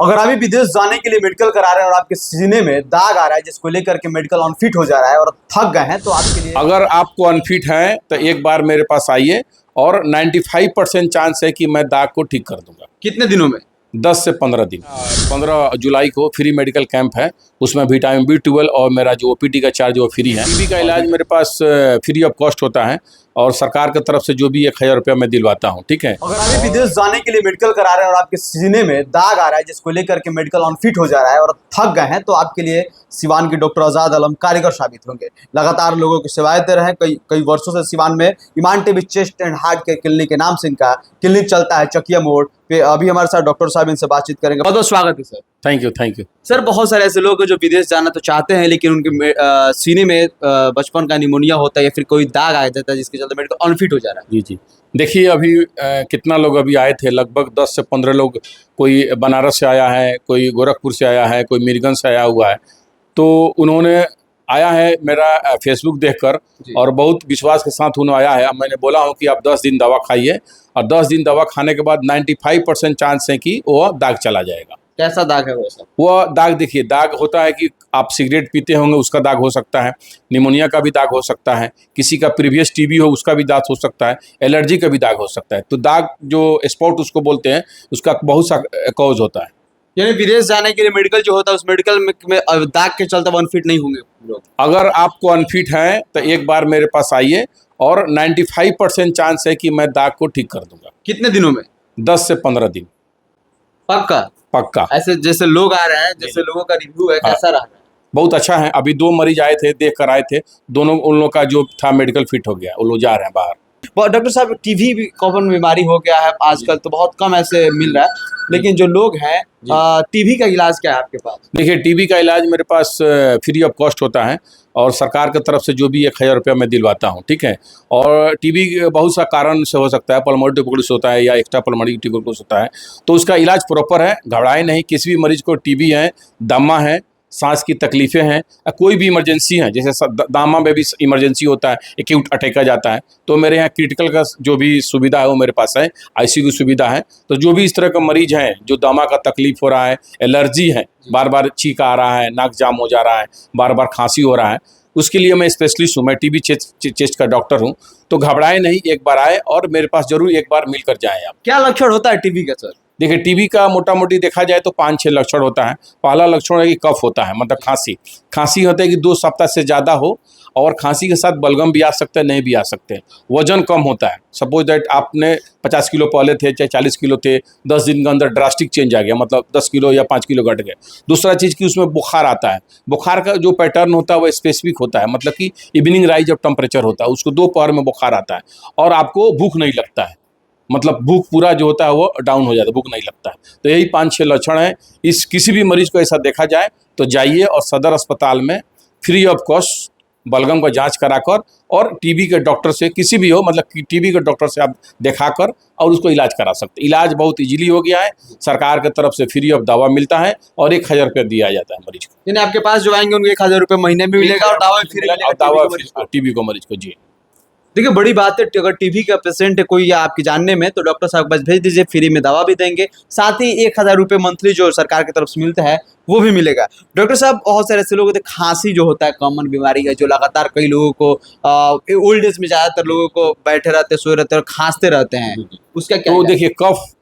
अगर अभी विदेश जाने के लिए मेडिकल करा रहे हैं और आपके सीने में दाग आ रहा है जिसको लेकर के मेडिकल अनफिट हो जा रहा है और थक गए हैं तो आपके लिए अगर आपको अनफिट है तो एक बार मेरे पास आइए और 95% चांस है कि मैं दाग को ठीक कर दूंगा। कितने दिनों में? 10 से 15 दिन। 15 जुलाई को फ्री मेडिकल कैंप है, उसमें विटामिन B12 और मेरा जो OPD का चार्ज वो फ्री है। टीबी का इलाज मेरे पास फ्री ऑफ कॉस्ट होता है और सरकार की तरफ से जो भी 1000 रुपया मैं दिलवाता हूँ। ठीक है। अगर अभी विदेश जाने के लिए मेडिकल करा रहे हैं और आपके सीने में दाग आ रहा है जिसको लेकर के मेडिकल अनफिट हो जा रहा है और थक गए हैं तो आपके लिए सिवान के डॉक्टर आजाद आलम कारगर साबित होंगे। लगातार लोगों की सेवाएं दे रहे हैं। कई वर्षों से सिवान में ईमान टीबी चेस्ट एंड हार्ट के क्लिनिक के नाम से इनका क्लिनिक चलता है, चकिया मोड़ पे। अभी हमारे साथ डॉक्टर साहब इनसे बातचीत करेंगे। बहुत बहुत स्वागत है सर। थैंक यू सर, बहुत सारे ऐसे लोग हैं जो विदेश जाना तो चाहते हैं लेकिन उनके सीने में बचपन का निमोनिया होता है या फिर कोई दाग आ जाता है जिसके चलते मेडिकल अनफिट हो जा रहा है। जी। देखिए अभी कितना लोग अभी आए थे, लगभग 10 से 15 लोग। कोई बनारस से आया है, कोई गोरखपुर से आया है, कोई मीरगंज से आया हुआ है। तो उन्होंने आया है मेरा फेसबुक देखकर और बहुत विश्वास के साथ उन्होंने आया है। मैंने बोला हूँ कि आप 10 दिन दवा खाइए और 10 दिन दवा खाने के बाद 95% चांस है कि वो दाग चला जाएगा। कैसा दाग है वो सर? वो दाग देखिए, दाग होता है कि आप सिगरेट पीते होंगे उसका दाग हो सकता है, निमोनिया का भी दाग हो सकता है, किसी का प्रीवियस टीबी हो उसका भी दाग हो सकता है, एलर्जी का भी दाग हो सकता है। तो दाग जो स्पॉट उसको बोलते हैं उसका बहुत सा कॉज होता है। यानी विदेश जाने के लिए मेडिकल जो होता है उस मेडिकल में दाग के चलते अनफिट नहीं होंगे लोग। अगर आपको अनफिट है तो एक बार मेरे पास आइए और 95% चांस है कि मैं दाग को ठीक कर दूंगा। कितने दिनों में? 10 से 15 दिन। पक्का। ऐसे जैसे लोग आ रहे हैं, जैसे लोगों का रिव्यू है, कैसा रहा है? बहुत अच्छा है। अभी 2 मरीज आए थे, देख कर आए थे, दोनों उन लोग का जो था मेडिकल फिट हो गया, वो लोग जा रहे हैं बाहर। डॉक्टर साहब, टीबी भी कॉमन बीमारी हो गया है आजकल, तो बहुत कम ऐसे मिल रहा है, लेकिन जो लोग हैं टीबी का इलाज क्या है आपके पास? देखिए टीबी का इलाज मेरे पास फ्री ऑफ कॉस्ट होता है और सरकार की तरफ से जो भी 1000 रुपया मैं दिलवाता हूँ। ठीक है। और टीबी बहुत सा कारण से हो सकता है, पल्मोनरी ट्यूबरकुलोसिस होता है या एक्स्ट्रा पल्मोनरी ट्यूबरकुलोसिस होता है, तो उसका इलाज प्रॉपर है। घबराए नहीं, किसी भी मरीज को टीबी है, दमा है, सांस की तकलीफें हैं, कोई भी इमरजेंसी है, जैसे दामा में भी इमरजेंसी होता है, एक्यूट अटैक आ जाता है, तो मेरे यहाँ क्रिटिकल का जो भी सुविधा है वो मेरे पास है, ICU की सुविधा है। तो जो भी इस तरह का मरीज है, जो दामा का तकलीफ हो रहा है, एलर्जी है, बार बार छींक आ रहा है, नाक जाम हो जा रहा है, बार बार खांसी हो रहा है, उसके लिए मैं स्पेशलिस्ट हूँ। मैं टीबी चेस्ट का डॉक्टर हूँ। तो घबराए नहीं, एक बार आए और मेरे पास जरूर एक बार मिलकर जाएँ आप। क्या लक्षण होता है टीबी का सर? देखिए टीबी का मोटा मोटी देखा जाए तो 5-6 लक्षण होता है। पहला लक्षण है कि कफ होता है, मतलब खांसी होता है कि 2 सप्ताह से ज़्यादा हो और खांसी के साथ बलगम भी आ सकता है, नहीं भी आ सकते। वजन कम होता है, सपोज दैट आपने 50 किलो पहले थे चाहे 40 किलो थे, 10 दिन के अंदर ड्रास्टिक चेंज आ गया, मतलब 10 किलो या 5 किलो घट गए। दूसरा चीज़ कि उसमें बुखार आता है। बुखार का जो पैटर्न होता है वो स्पेसिफिक होता है, मतलब कि इवनिंग राइज ऑफ टेम्परेचर होता है, उसको दोपहर में बुखार आता है और आपको भूख नहीं लगता है, मतलब भूख पूरा जो होता है वो डाउन हो जाता है, भूख नहीं लगता है। तो यही 5-6 लक्षण हैं। इस किसी भी मरीज को ऐसा देखा जाए तो जाइए और सदर अस्पताल में फ्री ऑफ कॉस्ट बलगम का जांच कराकर और टीबी के डॉक्टर से, किसी भी हो, मतलब कि टीबी के डॉक्टर से आप दिखाकर और उसको इलाज करा सकते हैं। इलाज बहुत इजीली हो गया है, सरकार की तरफ से फ्री ऑफ दवा मिलता है और 1000 रुपया दिया जाता है मरीज को। यानी आपके पास जो आएंगे उनको 1000 रुपये महीने में मिलेगा और दवा फ्री मिलेगा? दवा टीबी को मरीज को। जी देखिए, बड़ी बात है, अगर टीबी का पेशेंट है कोई या आपके जानने में तो डॉक्टर साहब बस भेज दीजिए, फ्री में दवा भी देंगे, साथ ही 1000 रुपये मंथली जो सरकार की तरफ से मिलता है वो भी मिलेगा। डॉक्टर साहब, बहुत सारे ऐसे लोग होते हैं, खांसी जो होता है कॉमन बीमारी है जो लगातार कई लोगों को ओल्ड एज में ज़्यादातर लोगों को बैठे रहते, सोए रहते और खांसते रहते हैं, उसका क्या? तो देखिए कफ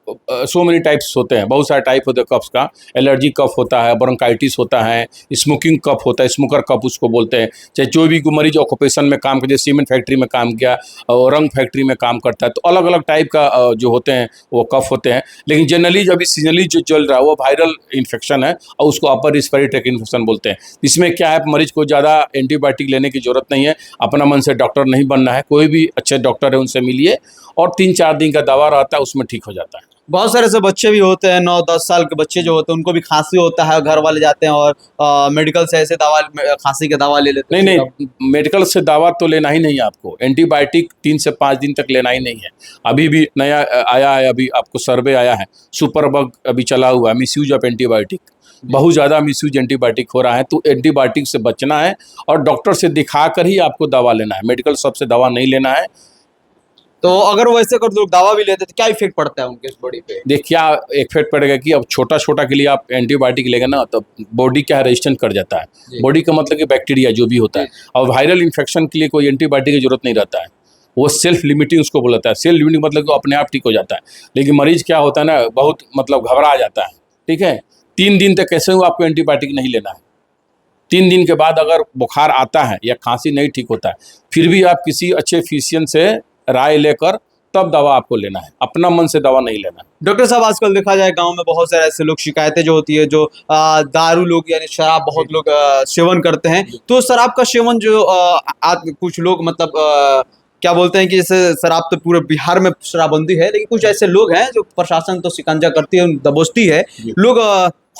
सो मेनी टाइप्स होते हैं, बहुत सारे टाइप होते हैं कफ्स का। एलर्जी कफ होता है, ब्रोंकाइटिस होता है, स्मोकिंग कफ होता है, स्मोकर कफ उसको बोलते हैं। चाहे जो भी मरीज ऑक्यूपेशन में काम करे, सीमेंट फैक्ट्री में काम किया और रंग फैक्ट्री में काम करता है, तो अलग अलग टाइप का जो होते हैं वो कफ होते हैं। लेकिन जनरली जब सीजनली जो चल रहा है वो वायरल इन्फेक्शन है और उसको अपर रिस्पिरेटरी ट्रैक्ट इन्फेक्शन बोलते हैं। इसमें क्या है, मरीज को ज़्यादा एंटीबायोटिक लेने की जरूरत नहीं है, अपना मन से डॉक्टर नहीं बनना है, कोई भी अच्छे डॉक्टर है उनसे मिलिए और 3-4 दिन का दवा रहता है, उसमें ठीक हो जाता है। बहुत सारे ऐसे बच्चे भी होते हैं, 9-10 साल के बच्चे जो होते हैं उनको भी खांसी होता है, घर वाले जाते हैं और मेडिकल से ऐसे दवा, खांसी की दवा ले लेते हैं। नहीं, मेडिकल से दवा तो लेना ही नहीं है आपको, एंटीबायोटिक 3 से 5 दिन तक लेना ही नहीं है। अभी भी नया आया है, अभी आपको सर्वे आया है, सुपर बग अभी चला हुआ है, मिसयूज ऑफ एंटीबायोटिक, बहुत ज़्यादा मिसयूज एंटीबायोटिक हो रहा है। तो एंटीबायोटिक से बचना है और डॉक्टर से दिखा कर ही आपको दवा लेना है, मेडिकल शॉप से दवा नहीं लेना है। तो अगर वैसे कर लोग दवा भी लेते हैं तो क्या इफेक्ट पड़ता है उनके बॉडी पे? देखिए क्या इफेक्ट पड़ेगा कि अब छोटा छोटा के लिए आप एंटीबायोटिक लेंगे ना तो बॉडी क्या है रेजिस्टेंट कर जाता है। जी। बॉडी का मतलब कि बैक्टीरिया जो भी होता है, और वायरल इन्फेक्शन के लिए कोई एंटीबायोटिक की जरूरत नहीं रहता है, वो सेल्फ लिमिटिंग उसको बोलता है। सेल्फ लिमिटिंग मतलब कि वो अपने आप ठीक हो जाता है। लेकिन मरीज क्या होता है ना, बहुत मतलब घबरा जाता है, ठीक है। 3 दिन तक कैसे हुआ आपको एंटीबायोटिक नहीं लेना है। 3 दिन के बाद अगर बुखार आता है या खांसी नहीं ठीक होता है, फिर भी आप किसी अच्छे फिजिशियन से राय लेकर तब दवा आपको लेना है, अपना मन से दवा नहीं लेना है। डॉक्टर साहब आजकल देखा जाए गांव में बहुत सारे ऐसे लोग शिकायतें जो होती है जो दारू लोग यानी शराब बहुत लोग सेवन करते हैं, तो शराब का सेवन जो कुछ लोग मतलब क्या बोलते हैं कि जैसे शराब तो पूरे बिहार में शराबबंदी है, लेकिन कुछ ऐसे लोग हैं जो प्रशासन तो शिकंजा करती है, दबोचती है, लोग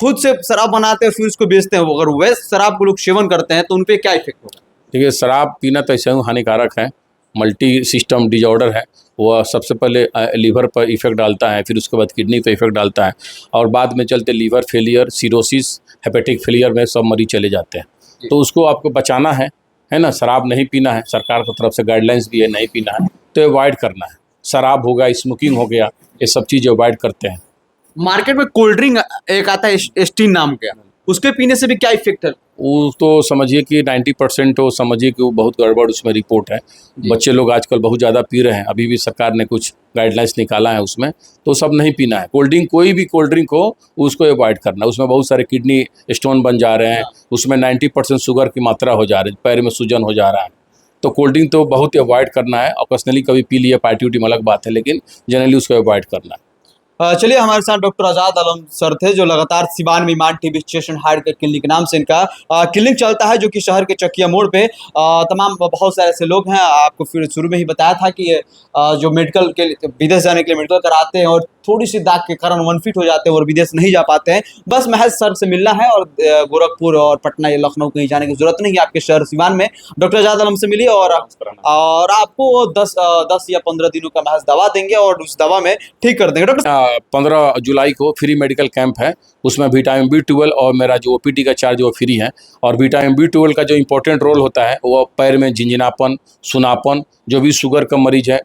खुद से शराब बनाते हैं फिर उसको बेचते हैं। अगर वह शराब को लोग सेवन करते हैं तो उनपे क्या इफेक्ट होगा? देखिए शराब पीना तो ऐसे ही हानिकारक है, मल्टी सिस्टम डिजॉर्डर है। वह सबसे पहले लीवर पर इफेक्ट डालता है, फिर उसके बाद किडनी पर इफेक्ट डालता है, और बाद में चलते liver failure, cirrhosis, hepatic failure में सब मरीज चले जाते हैं। तो उसको आपको बचाना है ना। शराब नहीं पीना है, सरकार की तरफ से गाइडलाइंस भी है, नहीं पीना है तो अवॉइड करना है। शराब हो गया, स्मोकिंग हो गया, ये सब चीज़ अवॉइड करते हैं। मार्केट में कोल्ड ड्रिंक एक आता है एस्टीन नाम का, उसके पीने से भी क्या इफेक्ट है? वो तो समझिए कि 90% तो समझिए कि वो बहुत गड़बड़ उसमें रिपोर्ट है। बच्चे लोग आजकल बहुत ज़्यादा पी रहे हैं, अभी भी सरकार ने कुछ गाइडलाइंस निकाला है उसमें, तो सब नहीं पीना है। कोल्ड ड्रिंक कोई भी कोल्ड ड्रिंक हो उसको अवॉइड करना है। उसमें बहुत सारे किडनी स्टोन बन जा रहे हैं, उसमें 90% शुगर की मात्रा हो जा रही है, पैर में सूजन हो जा रहा है। तो कोल्ड ड्रिंक तो बहुत ही अवॉइड करना है। ऑकेजनली कभी पी लिया पार्टी उटी में अलग बात है, लेकिन जनरली उसको अवॉइड करना है। चलिए हमारे साथ डॉक्टर आजाद आलम सर थे जो लगातार सिवान में ईमान टीबी स्टेशन हार्ट के क्लिनिक के नाम से इनका क्लिनिक चलता है, जो कि शहर के चकिया मोड़ पे तमाम बहुत सारे ऐसे लोग हैं। आपको फिर शुरू में ही बताया था कि जो मेडिकल के विदेश जाने के लिए मेडिकल कराते हैं और थोड़ी सी दाग के कारण अनफिट हो जाते हैं और विदेश नहीं जा पाते हैं, बस महज सर से मिलना है और गोरखपुर और पटना या लखनऊ कहीं जाने की जरूरत नहीं है। आपके शहर सिवान में डॉक्टर आजाद आलम से मिलिए और आपको 10 या 15 दिनों का महज दवा देंगे और उस दवा में ठीक कर देंगे। डॉक्टर 15 जुलाई को फ्री मेडिकल कैंप है, उसमें विटामिन B12 और मेरा जो OPD का चार्ज वो फ्री है। और विटामिन B12 का जो इम्पोर्टेंट रोल होता है वो पैर में झिंझनापन, सुनापन, जो भी शुगर का मरीज है,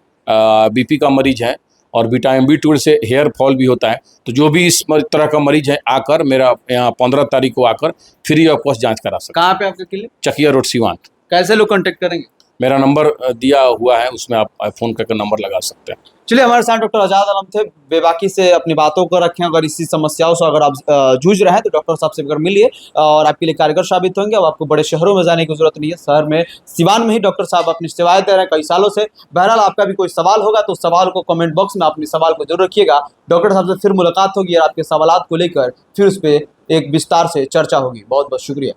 BP का मरीज है, और विटामिन B12 से हेयर फॉल भी होता है। तो जो भी इस तरह का मरीज है आकर मेरा यहाँ 15 तारीख को आकर फ्री ऑफ कॉस्ट जाँच करा सकते। कहाँ पे आपका क्लिनिक? चकिया रोड सिवान। कैसे लोग कांटेक्ट करेंगे? मेरा नंबर दिया हुआ है, उसमें आप फ़ोन करके नंबर लगा सकते हैं। चलिए हमारे साथ डॉक्टर आजाद आलम थे, बेबाकी से अपनी बातों को रखें। अगर इसी समस्याओं से अगर आप जूझ रहे हैं तो डॉक्टर साहब से अगर मिलिए और आपके लिए कारगर साबित होंगे। अब आपको बड़े शहरों में जाने की जरूरत नहीं है, शहर में सिवान में ही डॉक्टर साहब अपनी सेवाएं दे रहे हैं कई सालों से। बहरहाल आपका भी कोई सवाल होगा तो सवाल को कमेंट बॉक्स में अपने सवाल को जरूर रखिएगा। डॉक्टर साहब से फिर मुलाकात होगी और आपके सवालात को लेकर फिर उस पर एक विस्तार से चर्चा होगी। बहुत बहुत शुक्रिया।